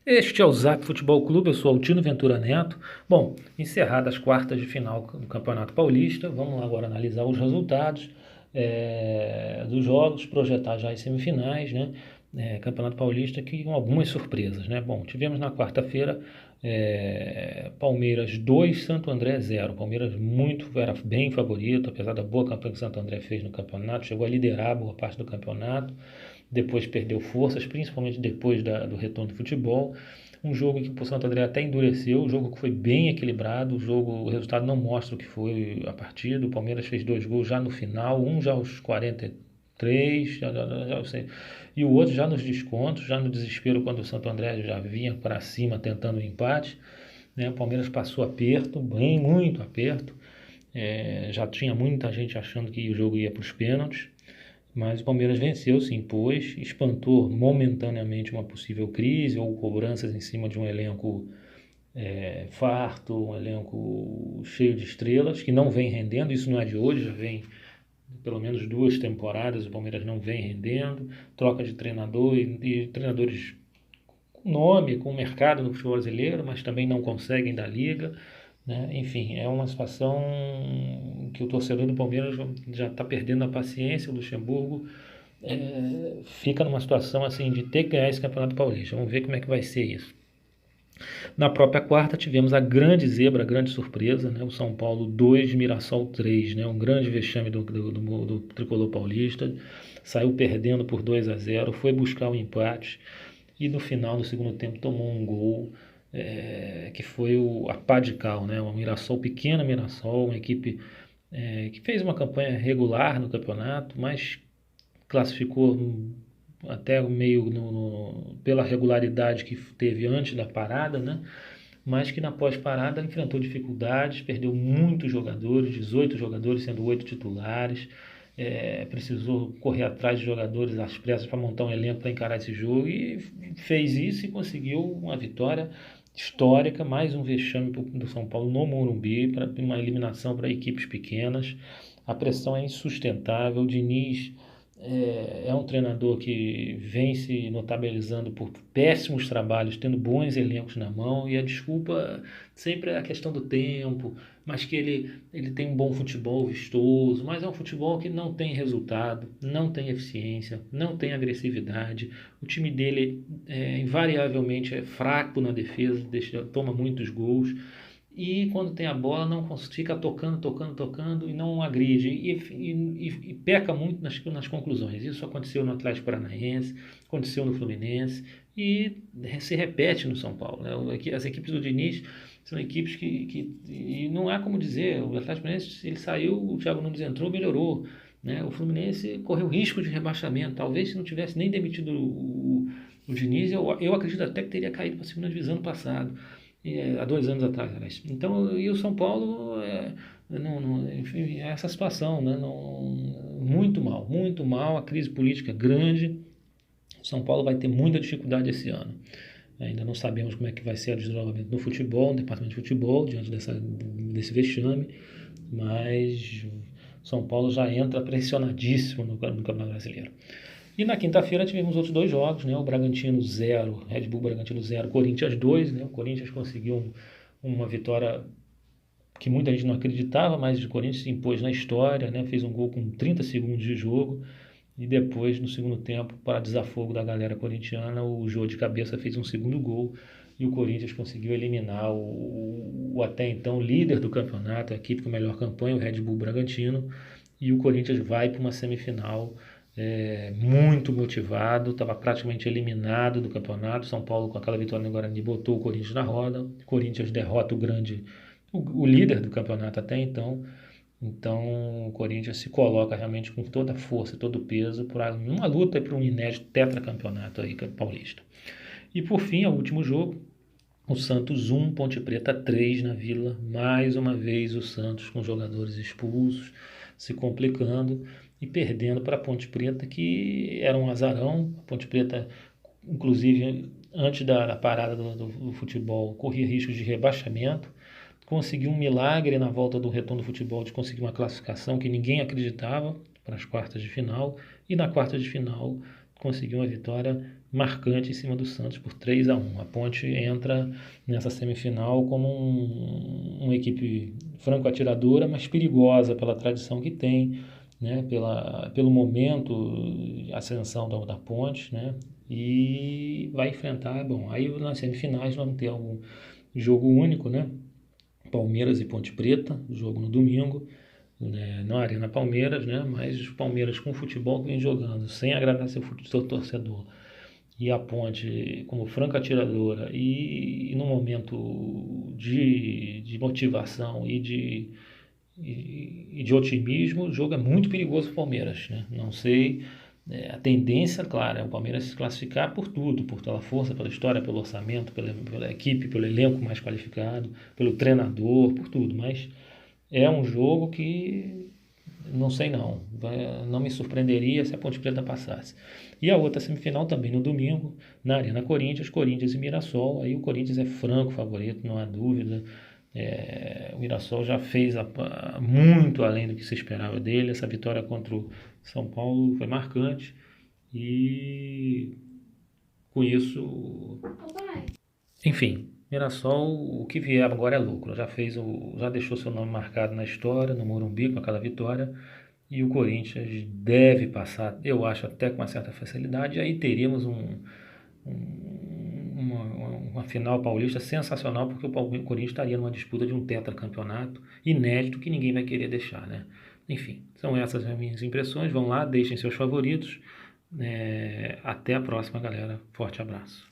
Este é o Zap Futebol Clube, eu sou Altino Ventura Neto. Bom, encerradas as quartas de final do Campeonato Paulista, vamos lá agora analisar os resultados dos jogos, projetar já as semifinais, né? Campeonato Paulista que com algumas surpresas, né? Bom, tivemos na quarta-feira Palmeiras 2, Santo André 0. Palmeiras era bem favorito, apesar da boa campanha que o Santo André fez no campeonato, chegou a liderar boa parte do campeonato, depois perdeu forças, principalmente depois do retorno do futebol. Um jogo que o Santo André até endureceu, um jogo que foi bem equilibrado, o resultado não mostra o que foi a partida. O Palmeiras fez 2 gols já no final, um já aos 43, já sei, e o outro já nos descontos, já no desespero, quando o Santo André já vinha para cima tentando o empate, né? O Palmeiras passou aperto, bem, muito aperto. Já tinha muita gente achando que o jogo ia para os pênaltis, mas o Palmeiras venceu, se impôs, espantou momentaneamente uma possível crise ou cobranças em cima de um elenco farto, um elenco cheio de estrelas, que não vem rendendo. Isso não é de hoje, já vem pelo menos 2 temporadas, o Palmeiras não vem rendendo, troca de treinador e treinadores com nome, com mercado no futebol brasileiro, mas também não conseguem da liga, né? Enfim, é uma situação que o torcedor do Palmeiras já está perdendo a paciência. O Luxemburgo fica numa situação assim de ter que ganhar esse Campeonato Paulista. Vamos ver como é que vai ser isso. Na própria quarta tivemos a grande zebra, a grande surpresa, né? O São Paulo 2, Mirassol 3, né? Um grande vexame do tricolor paulista. Saiu perdendo por 2-0, foi buscar o empate e no final, no segundo tempo, tomou um gol que foi a pá de cal, né? O Mirassol, pequena Mirassol, uma equipe que fez uma campanha regular no campeonato, mas classificou até meio pela regularidade que teve antes da parada, né? Mas que na pós-parada enfrentou dificuldades, perdeu muitos jogadores, 18 jogadores, sendo 8 titulares. Precisou correr atrás de jogadores às pressas para montar um elenco para encarar esse jogo e fez isso e conseguiu uma vitória histórica, mais um vexame do São Paulo no Morumbi, para uma eliminação para equipes pequenas. A pressão é insustentável. O Diniz é um treinador que vem se notabilizando por péssimos trabalhos, tendo bons elencos na mão, e a desculpa sempre é a questão do tempo, mas que ele tem um bom futebol vistoso, mas é um futebol que não tem resultado, não tem eficiência, não tem agressividade. O time dele invariavelmente é fraco na defesa, toma muitos gols. E quando tem a bola, não fica tocando e não agride. E peca muito nas conclusões. Isso aconteceu no Atlético Paranaense, aconteceu no Fluminense e se repete no São Paulo, né? As equipes do Diniz são equipes e não há como dizer. O Atlético Paranaense, ele saiu, o Thiago Nunes entrou, melhorou, né? O Fluminense correu risco de rebaixamento. Talvez se não tivesse nem demitido o Diniz, eu acredito até que teria caído para a segunda divisão no passado, há 2 anos atrás, aliás. Então, e o São Paulo, enfim, é essa situação, né? Muito mal, a crise política grande. O São Paulo vai ter muita dificuldade esse ano. Ainda não sabemos como é que vai ser o desenvolvimento no futebol, no departamento de futebol, diante desse vexame, mas São Paulo já entra pressionadíssimo no Campeonato Brasileiro. E na quinta-feira tivemos outros 2 jogos, né? O Bragantino 0, Red Bull Bragantino 0, Corinthians 2, né? O Corinthians conseguiu uma vitória que muita gente não acreditava, mas o Corinthians se impôs na história, né? Fez um gol com 30 segundos de jogo e depois, no segundo tempo, para desafogo da galera corintiana, o Jô de cabeça fez um segundo gol e o Corinthians conseguiu eliminar o até então líder do campeonato, a equipe com a melhor campanha, o Red Bull Bragantino, e o Corinthians vai para uma semifinal muito motivado, estava praticamente eliminado do campeonato. São Paulo, com aquela vitória no Guarani, botou o Corinthians na roda. O Corinthians derrota o líder do campeonato até então. Então o Corinthians se coloca realmente com toda a força, todo o peso, para uma luta para um inédito tetracampeonato aí, paulista. E por fim, o último jogo, o Santos 1, Ponte Preta 3 na Vila. Mais uma vez o Santos com jogadores expulsos, se complicando e perdendo para a Ponte Preta, que era um azarão. A Ponte Preta, inclusive, antes da parada do futebol, corria riscos de rebaixamento. Conseguiu um milagre na volta do retorno do futebol de conseguir uma classificação que ninguém acreditava para as quartas de final. E na quarta de final conseguiu uma vitória marcante em cima do Santos por 3-1. A Ponte entra nessa semifinal como uma equipe franco-atiradora, mas perigosa pela tradição que tem, né, pelo momento de ascensão da Ponte, né, e vai enfrentar, bom, aí nas semifinais nós vamos ter um jogo único, né, Palmeiras e Ponte Preta, jogo no domingo, né, na Arena Palmeiras, né, mas o Palmeiras com o futebol que vem jogando, sem agradar seu torcedor, e a Ponte como franca atiradora e no momento de motivação e de otimismo, o jogo é muito perigoso para o Palmeiras, né? Não sei, a tendência, claro, é o Palmeiras se classificar por tudo, por pela força, pela história, pelo orçamento, pela equipe, pelo elenco mais qualificado, pelo treinador, por tudo, mas é um jogo que não sei não, não me surpreenderia se a Ponte Preta passasse. E a outra semifinal também no domingo, na Arena Corinthians, Corinthians e Mirassol. Aí o Corinthians é franco favorito, não há dúvida. O Mirassol já fez muito além do que se esperava dele. Essa vitória contra o São Paulo foi marcante e com isso, enfim, Mirassol, o que vier agora é lucro. Já deixou seu nome marcado na história, no Morumbi com aquela vitória. E o Corinthians deve passar, eu acho, até com uma certa facilidade. E aí teríamos uma final paulista sensacional, porque o Corinthians estaria numa disputa de um tetracampeonato inédito que ninguém vai querer deixar, né? Enfim, são essas as minhas impressões. Vão lá, deixem seus favoritos. Até a próxima, galera. Forte abraço.